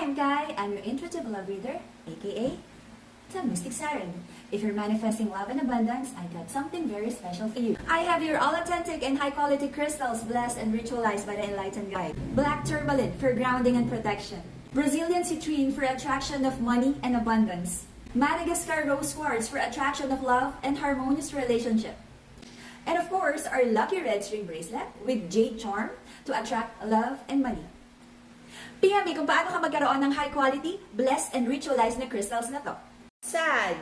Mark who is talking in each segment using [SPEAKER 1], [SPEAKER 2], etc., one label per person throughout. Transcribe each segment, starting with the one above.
[SPEAKER 1] I'm Kai. I'm your intuitive love reader, aka the Mystic Siren. If you're manifesting love and abundance, I got something very special for you. I have your all-authentic and high-quality crystals blessed and ritualized by the Enlightened Guide. Black tourmaline for grounding and protection. Brazilian citrine for attraction of money and abundance. Madagascar rose quartz for attraction of love and harmonious relationship. And of course, our lucky red string bracelet with jade charm to attract love and money. PM me kung paano ka magkaroon ng high quality, blessed and ritualized na crystals na to.
[SPEAKER 2] Sag,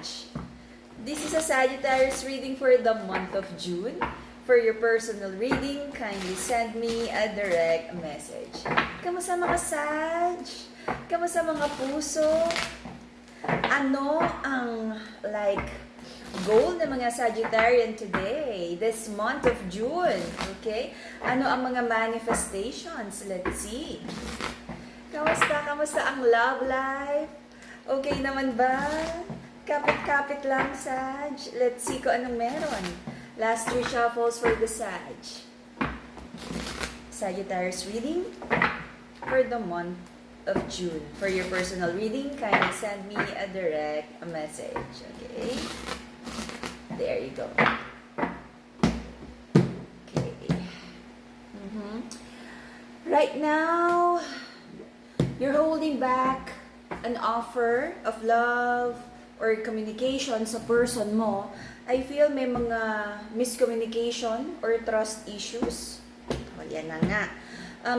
[SPEAKER 2] this is a Sagittarius reading for the month of June. For your personal reading, kindly send me a direct message. Kamusta mga Sag? Kamusta mga puso? Ano ang goal ng mga Sagittarian today, this month of June? Okay? Ano ang mga manifestations? Let's see. Kamusta? Kamusta ang love life? Okay naman ba? Kapit-kapit lang, Sag. Let's see kung anong meron. Last three shuffles for the Sag. Sagittarius reading for the month of June. For your personal reading, kindly send me a direct message. Okay? There you go. Okay. Right now, you're holding back an offer of love or communication sa person mo. I feel may mga miscommunication or trust issues. O, yan na nga.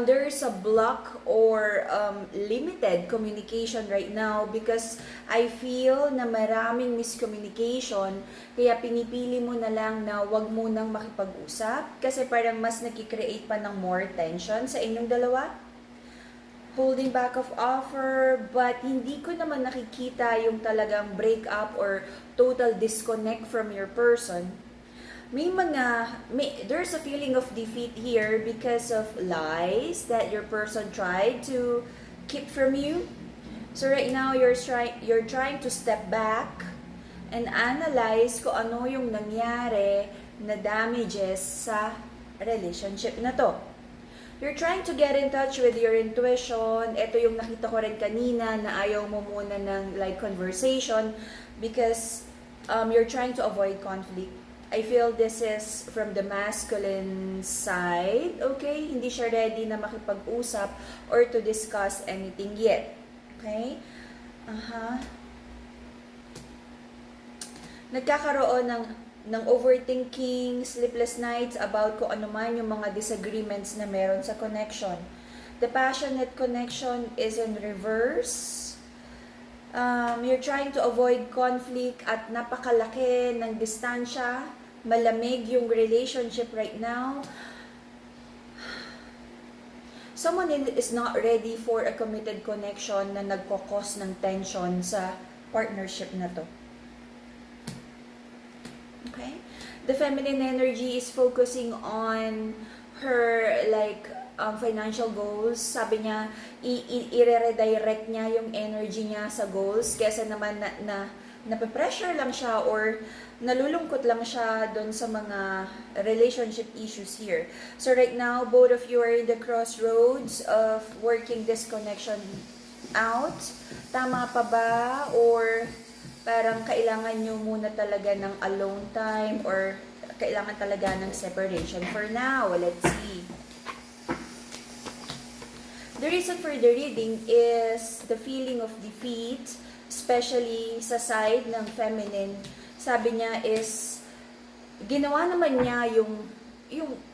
[SPEAKER 2] There is a block or limited communication right now because I feel na maraming miscommunication, kaya pinipili mo na lang na wag mo nang makipag-usap kasi parang mas nakikreate pa ng more tension sa inyong dalawa. Holding back of offer, but hindi ko naman nakikita yung talagang break up or total disconnect from your person. There's a feeling of defeat here because of lies that your person tried to keep from you. So right now, you're trying to step back and analyze kung ano yung nangyari na damages sa relationship na to. You're trying to get in touch with your intuition. Ito yung nakita ko rin kanina na ayaw mo muna ng conversation because you're trying to avoid conflict. I feel this is from the masculine side, okay? Hindi siya ready na makipag-usap or to discuss anything yet. Okay? Nagkakaroon ng overthinking, sleepless nights about kung ano man yung mga disagreements na meron sa connection. The passionate connection is in reverse. You're trying to avoid conflict at napakalaki ng distansya. Malamig yung relationship right now. Someone is not ready for a committed connection na nagkakos ng tension sa partnership na to. Okay? The feminine energy is focusing on her financial goals. Sabi niya, i-redirect niya yung energy niya sa goals kesa naman na nape-pressure lang siya or nalulungkot lang siya doon sa mga relationship issues here. So right now, both of you are in the crossroads of working this connection out. Tama pa ba? Or parang kailangan nyo muna talaga ng alone time or kailangan talaga ng separation for now? Let's see. The reason for the reading is the feeling of defeat, especially sa side ng feminine. Sabi niya is, ginawa naman niya yung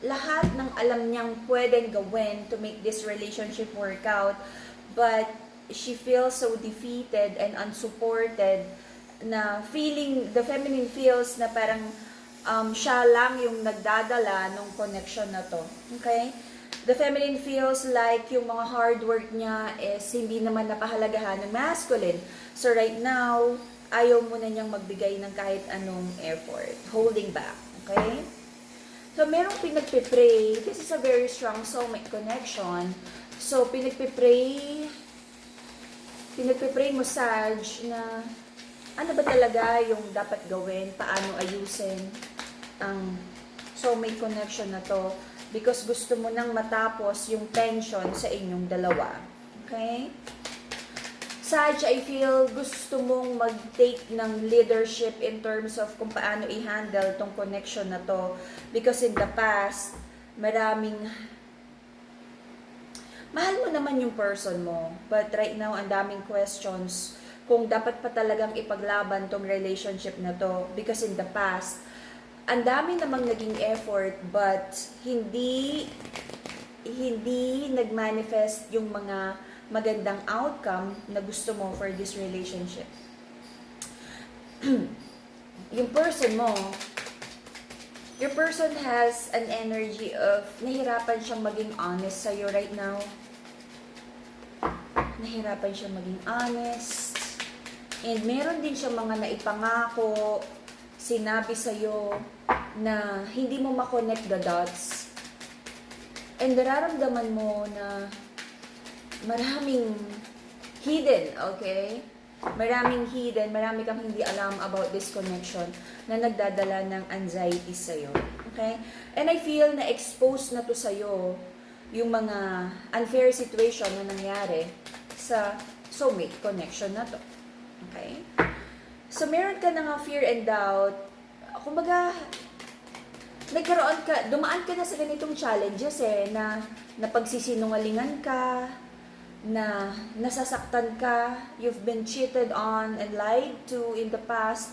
[SPEAKER 2] lahat ng alam niyang pwedeng gawin to make this relationship work out, but she feels so defeated and unsupported na the feminine feels na parang siya lang yung nagdadala ng connection na to. Okay? The feminine feels like yung mga hard work niya is hindi naman napahalagahan ng masculine. So right now, ayaw mo na niyang magbigay ng kahit anong effort. Holding back. Okay? So merong pinagpipray. This is a very strong soulmate connection. So pinagpipray mo, Sag, na ano ba talaga yung dapat gawin? Paano ayusin ang soulmate connection na to? Because gusto mo nang matapos yung tension sa inyong dalawa. Okay? Saj, I feel gusto mong mag-take ng leadership in terms of kung paano i-handle tong connection na to. Because in the past, mahal mo naman yung person mo. But right now, ang daming questions kung dapat pa talagang ipaglaban tong relationship na to. Because in the past, ang dami namang naging effort but hindi nag-manifest yung mga magandang outcome na gusto mo for this relationship. Yung person mo, your person has an energy of nahirapan siyang maging honest sa'yo right now. Nahirapan siyang maging honest. And meron din siyang mga naipangako, sinabi sa'yo na hindi mo ma-connect the dots. And nararamdaman mo na maraming hidden, okay? Maraming hidden, marami kang hindi alam about this connection na nagdadala ng anxiety sa'yo. Okay? And I feel na exposed na to sa'yo yung mga unfair situation na nangyari sa soulmate connection na to. Okay? So, meron ka na nga fear and doubt. Kumbaga, dumaan ka na sa ganitong challenges na napagsisinungalingan ka, na nasasaktan ka, you've been cheated on and lied to in the past.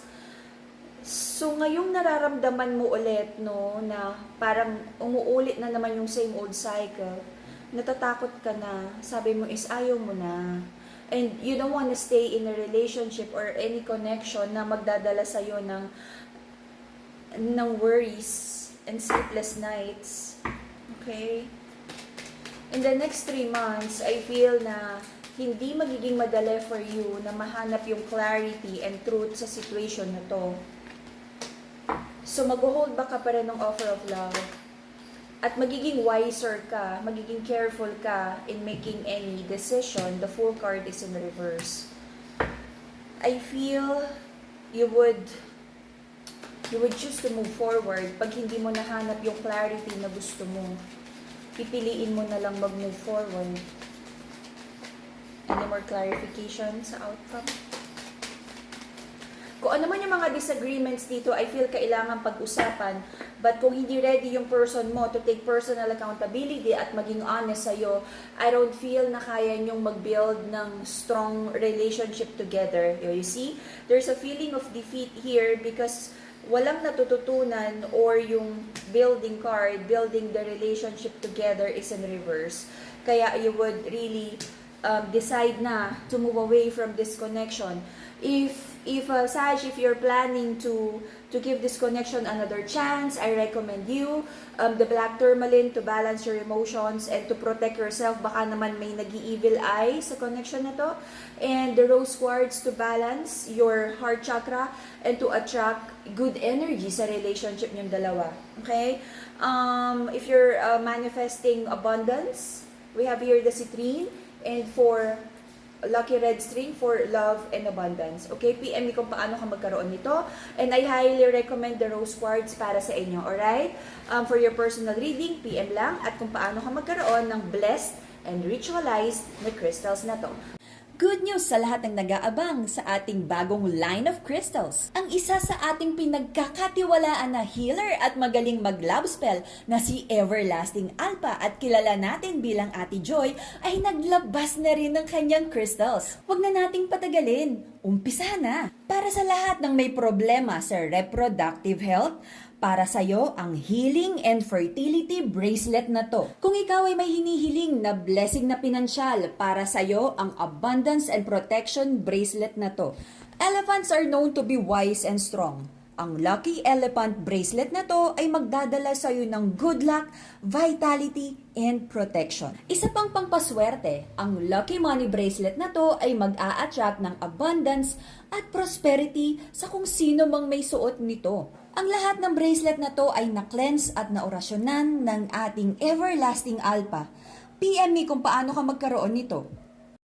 [SPEAKER 2] So, ngayong nararamdaman mo ulit, no, na parang umuulit na naman yung same old cycle, natatakot ka na, sabi mo is ayaw mo na. And you don't want to stay in a relationship or any connection na magdadala sa'yo ng worries and sleepless nights. Okay? In the next 3 months, I feel na hindi magiging madali for you na mahanap yung clarity and truth sa situation na to. So, mag-hold back ka pa rin ng offer of love. At magiging wiser ka, magiging careful ka in making any decision. The Fool card is in reverse. I feel you would choose to move forward pag hindi mo nahanap yung clarity na gusto mo. Pipiliin mo na lang mag-move forward. Any more clarification sa outcome? Kung ano man yung mga disagreements dito, I feel kailangan pag-usapan. But kung hindi ready yung person mo to take personal accountability at maging honest sa'yo, I don't feel na kaya nyong mag-build ng strong relationship together. You see? There's a feeling of defeat here because walang natututunan or yung building card, building the relationship together is in reverse. Kaya you would really decide na to move away from this connection. Saj, if you're planning to give this connection another chance, I recommend you the black tourmaline to balance your emotions and to protect yourself. Baka naman may nag-evil eye sa connection na to. And the rose quartz to balance your heart chakra and to attract good energy sa relationship niyong dalawa. Okay? If you're manifesting abundance, we have here the citrine. And for lucky red string for love and abundance. Okay, PM me kung paano ka magkaroon nito. And I highly recommend the rose quartz para sa inyo. Alright? For your personal reading, PM lang. At kung paano ka magkaroon ng blessed and ritualized na crystals na to.
[SPEAKER 1] Good news sa lahat ng nag-aabang sa ating bagong line of crystals. Ang isa sa ating pinagkakatiwalaan na healer at magaling mag-love spell na si Everlasting Alpha at kilala natin bilang Ate Joy ay naglabas na rin ng kanyang crystals. Huwag na nating patagalin. Umpisa na! Para sa lahat ng may problema sa reproductive health, para sa'yo ang Healing and Fertility Bracelet na to. Kung ikaw ay may hinihiling na blessing na pinansyal, para sa'yo ang Abundance and Protection Bracelet na to. Elephants are known to be wise and strong. Ang Lucky Elephant Bracelet na to ay magdadala sa'yo ng good luck, vitality, and protection. Isa pang pampaswerte, ang Lucky Money Bracelet na to ay mag-a-attract ng abundance at prosperity sa kung sino mang may suot nito. Ang lahat ng bracelet na to ay na-cleanse at naorasyonan ng ating Everlasting Alpha. PM me kung paano ka magkaroon nito.